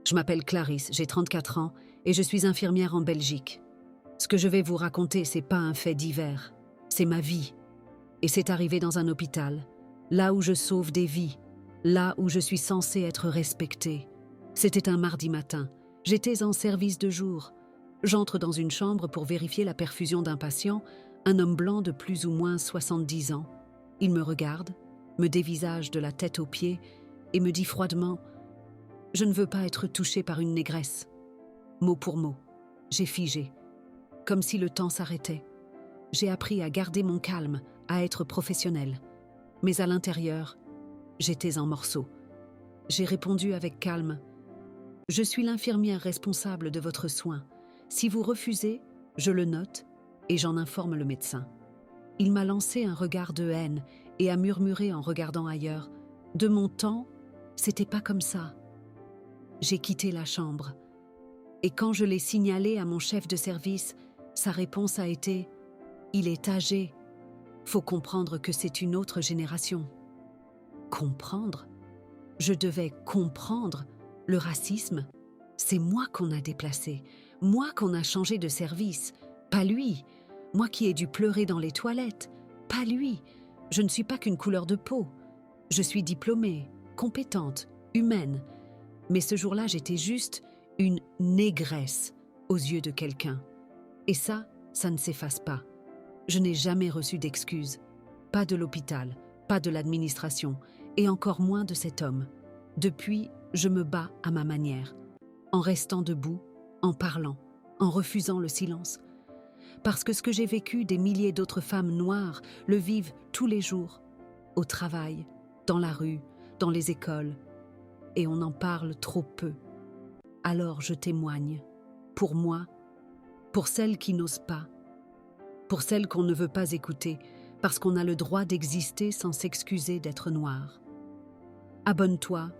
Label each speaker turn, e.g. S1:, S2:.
S1: Je m'appelle Clarisse, j'ai 34 ans et je suis infirmière en Belgique. Ce que je vais vous raconter, c'est pas un fait divers, c'est ma vie. Et c'est arrivé dans un hôpital, là où je sauve des vies, là où je suis censée être respectée. C'était un mardi matin, j'étais en service de jour. J'entre dans une chambre pour vérifier la perfusion d'un patient, un homme blanc de plus ou moins 70 ans. Il me regarde, me dévisage de la tête aux pieds et me dit froidement « Je ne veux pas être touchée par une négresse ». Mot pour mot, j'ai figé, comme si le temps s'arrêtait. J'ai appris à garder mon calme, à être professionnelle. Mais à l'intérieur, j'étais en morceaux. J'ai répondu avec calme « Je suis l'infirmière responsable de votre soin. Si vous refusez, je le note et j'en informe le médecin. » Il m'a lancé un regard de haine et a murmuré en regardant ailleurs « De mon temps, c'était pas comme ça. » J'ai quitté la chambre. Et quand je l'ai signalé à mon chef de service, sa réponse a été « Il est âgé. Faut comprendre que c'est une autre génération. » Comprendre? Je devais comprendre le racisme? C'est moi qu'on a déplacé, moi qu'on a changé de service, pas lui. Moi qui ai dû pleurer dans les toilettes, pas lui. Je ne suis pas qu'une couleur de peau. Je suis diplômée, compétente, humaine. Mais ce jour-là, j'étais juste une négresse aux yeux de quelqu'un. Et ça ne s'efface pas. Je n'ai jamais reçu d'excuses. Pas de l'hôpital, pas de l'administration, et encore moins de cet homme. Depuis, je me bats à ma manière, en restant debout, en parlant, en refusant le silence. Parce que ce que j'ai vécu, des milliers d'autres femmes noires le vivent tous les jours, au travail, dans la rue, dans les écoles, et on en parle trop peu. Alors je témoigne, pour moi, pour celles qui n'osent pas, pour celles qu'on ne veut pas écouter, parce qu'on a le droit d'exister sans s'excuser d'être noir. Abonne-toi